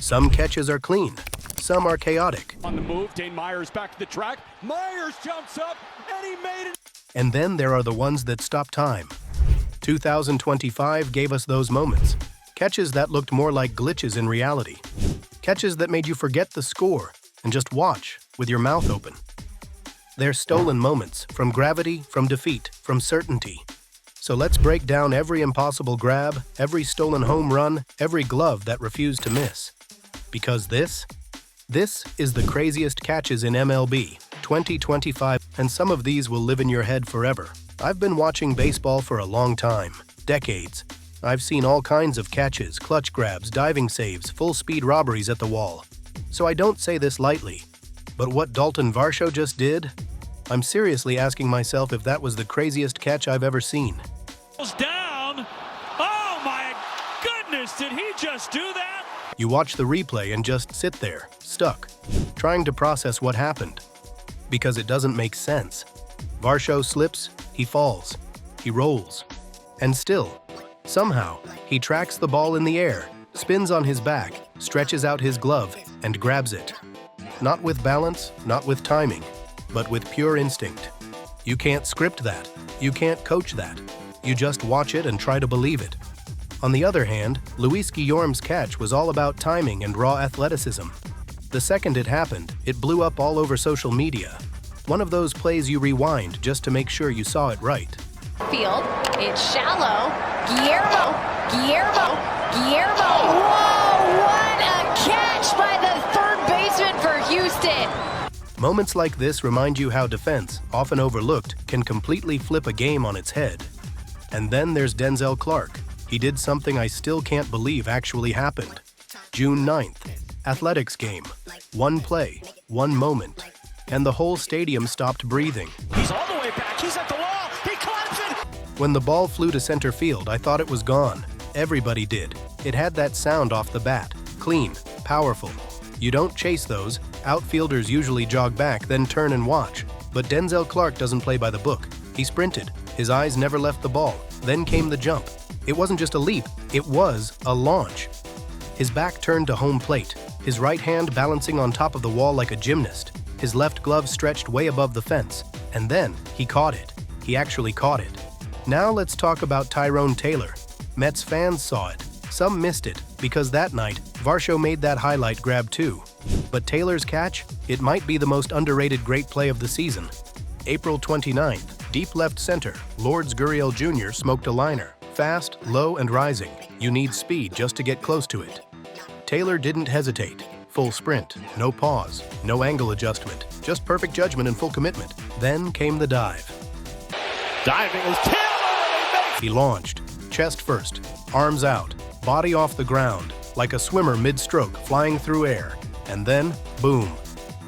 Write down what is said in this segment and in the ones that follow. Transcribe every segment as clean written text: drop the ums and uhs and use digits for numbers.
Some catches are clean, some are chaotic. On the move, Dane Myers back to the track. Myers jumps up, and he made it. And then there are the ones that stop time. 2025 gave us those moments. Catches that looked more like glitches in reality. Catches that made you forget the score and just watch with your mouth open. They're stolen moments from gravity, from defeat, from certainty. So let's break down every impossible grab, every stolen home run, every glove that refused to miss. Because this is the craziest catches in MLB 2025, and some of these will live in your head forever. I've been watching baseball for a long time, decades. I've seen all kinds of catches, clutch grabs, diving saves, full-speed robberies at the wall. So I don't say this lightly. But what Dalton Varsho just did? I'm seriously asking myself if that was the craziest catch I've ever seen. Down. Oh my goodness, did he just do that? You watch the replay and just sit there, stuck, trying to process what happened. Because it doesn't make sense. Varsho slips, he falls, he rolls. And still, somehow, he tracks the ball in the air, spins on his back, stretches out his glove, and grabs it. Not with balance, not with timing, but with pure instinct. You can't script that. You can't coach that. You just watch it and try to believe it. On the other hand, Luis Guillorme's catch was all about timing and raw athleticism. The second it happened, it blew up all over social media. One of those plays you rewind just to make sure you saw it right. Field, it's shallow. Guillermo. Whoa, what a catch by the third baseman for Houston. Moments like this remind you how defense, often overlooked, can completely flip a game on its head. And then there's Denzel Clark. He did something I still can't believe actually happened. June 9th, athletics game. One play, one moment, and the whole stadium stopped breathing. He's all the way back, he's at the wall, he climbs it! When the ball flew to center field, I thought it was gone. Everybody did. It had that sound off the bat. Clean, powerful. You don't chase those. Outfielders usually jog back, then turn and watch. But Denzel Clark doesn't play by the book. He sprinted. His eyes never left the ball. Then came the jump. It wasn't just a leap, it was a launch. His back turned to home plate, his right hand balancing on top of the wall like a gymnast, his left glove stretched way above the fence, and then he caught it. He actually caught it. Now let's talk about Tyrone Taylor. Mets fans saw it. Some missed it, because that night, Varsho made that highlight grab too. But Taylor's catch? It might be the most underrated great play of the season. April 29th, deep left center, Lourdes Gurriel Jr. smoked a liner. Fast, low, and rising. You need speed just to get close to it. Taylor didn't hesitate. Full sprint, no pause, no angle adjustment, just perfect judgment and full commitment. Then came the dive. Diving is Taylor! He launched, chest first, arms out, body off the ground, like a swimmer mid-stroke flying through air. And then, boom.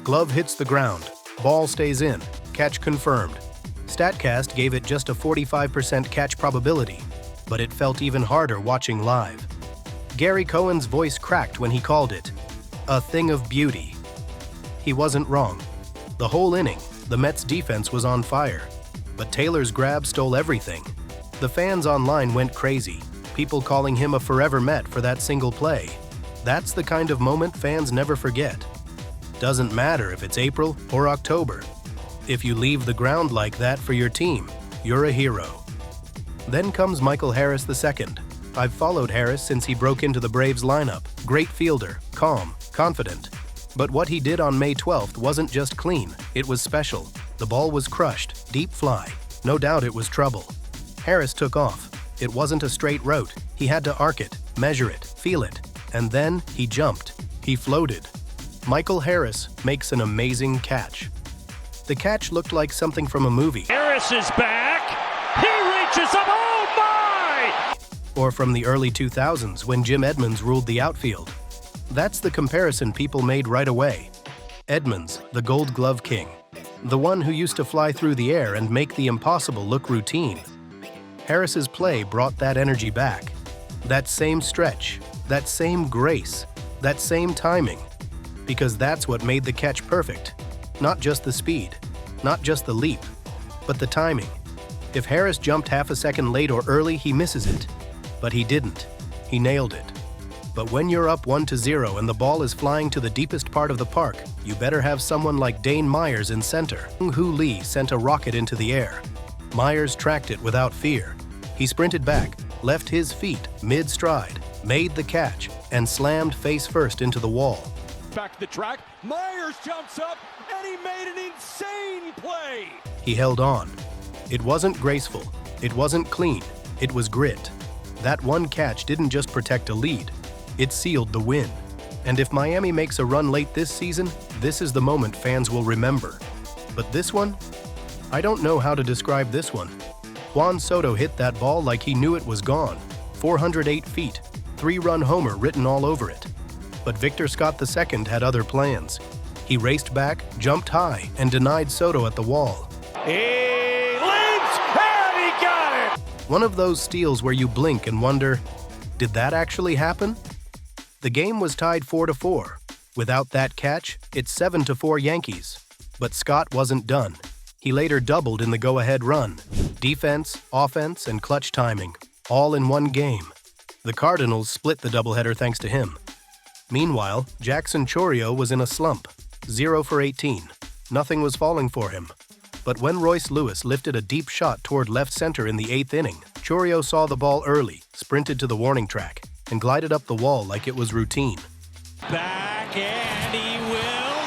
Glove hits the ground, ball stays in, catch confirmed. StatCast gave it just a 45% catch probability, but it felt even harder watching live. Gary Cohen's voice cracked when he called it a thing of beauty. He wasn't wrong. The whole inning, the Mets defense was on fire, but Taylor's grab stole everything. The fans online went crazy, people calling him a forever Met for that single play. That's the kind of moment fans never forget. Doesn't matter if it's April or October. If you leave the ground like that for your team, you're a hero. Then comes Michael Harris II. I've followed Harris since he broke into the Braves lineup. Great fielder, calm, confident. But what he did on May 12th wasn't just clean, it was special. The ball was crushed, deep fly. No doubt it was trouble. Harris took off. It wasn't a straight route. He had to arc it, measure it, feel it. And then he jumped. He floated. Michael Harris makes an amazing catch. The catch looked like something from a movie. Harris is back. He reaches up. Oh my! Or from the early 2000s when Jim Edmonds ruled the outfield. That's the comparison people made right away. Edmonds, the Gold Glove King. The one who used to fly through the air and make the impossible look routine. Harris's play brought that energy back. That same stretch, that same grace, that same timing. Because that's what made the catch perfect. Not just the speed, not just the leap, but the timing. If Harris jumped half a second late or early, he misses it. But he didn't. He nailed it. But when you're up 1-0 and the ball is flying to the deepest part of the park, you better have someone like Dane Myers in center. Hoo Lee sent a rocket into the air. Myers tracked it without fear. He sprinted back, left his feet mid-stride, made the catch, and slammed face first into the wall. Back to the track, Myers jumps up, and he made an insane play! He held on. It wasn't graceful, it wasn't clean, it was grit. That one catch didn't just protect a lead, it sealed the win. And if Miami makes a run late this season, this is the moment fans will remember. But this one? I don't know how to describe this one. Juan Soto hit that ball like he knew it was gone. 408 feet, 3-run homer written all over it. But Victor Scott II had other plans. He raced back, jumped high, and denied Soto at the wall. He leaps, and he got it! One of those steals where you blink and wonder, did that actually happen? The game was tied 4-4. Without that catch, it's 7-4 Yankees. But Scott wasn't done. He later doubled in the go-ahead run. Defense, offense, and clutch timing, all in one game. The Cardinals split the doubleheader thanks to him. Meanwhile, Jackson Chourio was in a slump, 0 for 18. Nothing was falling for him. But when Royce Lewis lifted a deep shot toward left center in the 8th inning, Chourio saw the ball early, sprinted to the warning track, and glided up the wall like it was routine. Back, and he will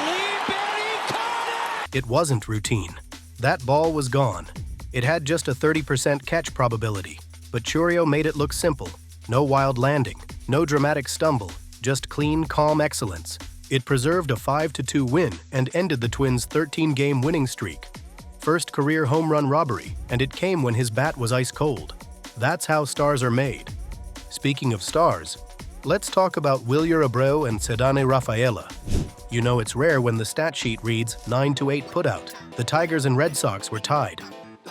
leap, and he caught it! It wasn't routine. That ball was gone. It had just a 30% catch probability, but Chourio made it look simple. No wild landing, no dramatic stumble, just clean, calm excellence. It preserved a 5-2 win and ended the Twins' 13-game winning streak. First career home run robbery, and it came when his bat was ice cold. That's how stars are made. Speaking of stars, let's talk about Wilyer Abreu and Ceddanne Rafaela. You know it's rare when the stat sheet reads 9-8 putout. The Tigers and Red Sox were tied.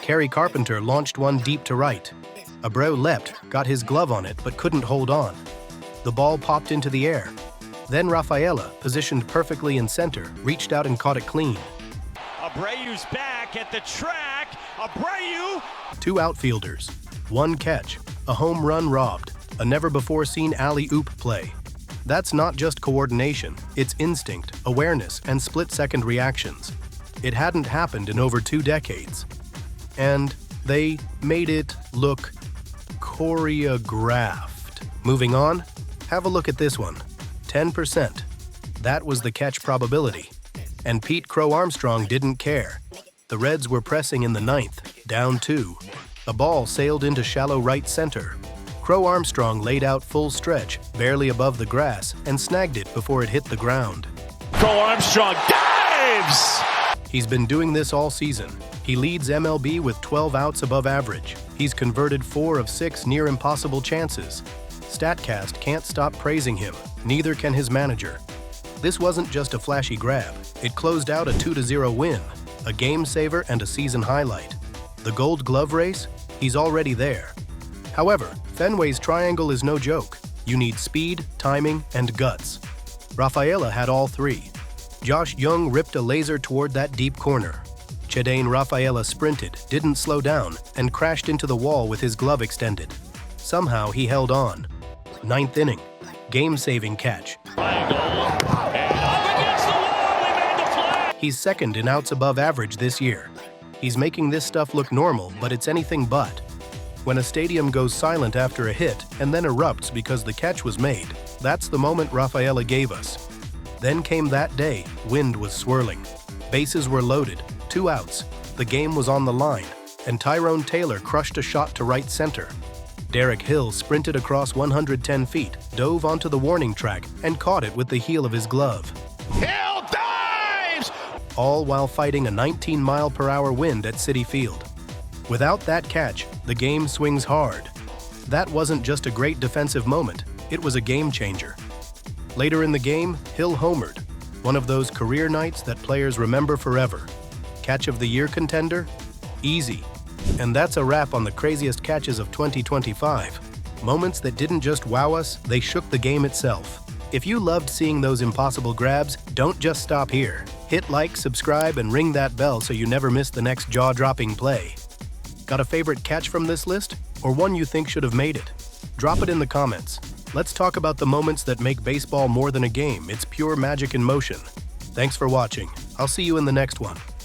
Kerry Carpenter launched one deep to right. Abreu leapt, got his glove on it, but couldn't hold on. The ball popped into the air. Then Rafaela, positioned perfectly in center, reached out and caught it clean. Abreu's back at the track. Abreu! 2 outfielders, 1 catch, a home run robbed, a never-before-seen alley-oop play. That's not just coordination, it's instinct, awareness, and split-second reactions. It hadn't happened in over 2 decades. And they made it look choreographed. Moving on, have a look at this one. 10%. That was the catch probability. And Pete Crow Armstrong didn't care. The Reds were pressing in the 9th, down 2. A ball sailed into shallow right center. Crow Armstrong laid out full stretch, barely above the grass, and snagged it before it hit the ground. Crow Armstrong dives! He's been doing this all season. He leads MLB with 12 outs above average. He's converted 4 of 6 near impossible chances. StatCast can't stop praising him, neither can his manager. This wasn't just a flashy grab. It closed out a 2-0 win, a game saver and a season highlight. The Gold Glove race? He's already there. However, Fenway's triangle is no joke. You need speed, timing, and guts. Rafaela had all 3. Josh Jung ripped a laser toward that deep corner. Ceddanne Rafaela sprinted, didn't slow down, and crashed into the wall with his glove extended. Somehow he held on. 9th inning, game-saving catch. He's second in outs above average this year. He's making this stuff look normal, but it's anything but. When a stadium goes silent after a hit and then erupts because the catch was made, that's the moment Rafaela gave us. Then came that day, wind was swirling. Bases were loaded, 2 outs, the game was on the line, and Tyrone Taylor crushed a shot to right center. Derek Hill sprinted across 110 feet, dove onto the warning track, and caught it with the heel of his glove. Hill dives! All while fighting a 19-mile-per-hour wind at Citi Field. Without that catch, the game swings hard. That wasn't just a great defensive moment, it was a game changer. Later in the game, Hill homered, one of those career nights that players remember forever. Catch of the Year contender? Easy. And that's a wrap on the craziest catches of 2025. Moments that didn't just wow us, they shook the game itself. If you loved seeing those impossible grabs, don't just stop here. Hit like, subscribe, and ring that bell so you never miss the next jaw-dropping play. Got a favorite catch from this list? Or one you think should have made it? Drop it in the comments. Let's talk about the moments that make baseball more than a game. It's pure magic in motion. Thanks for watching. I'll see you in the next one.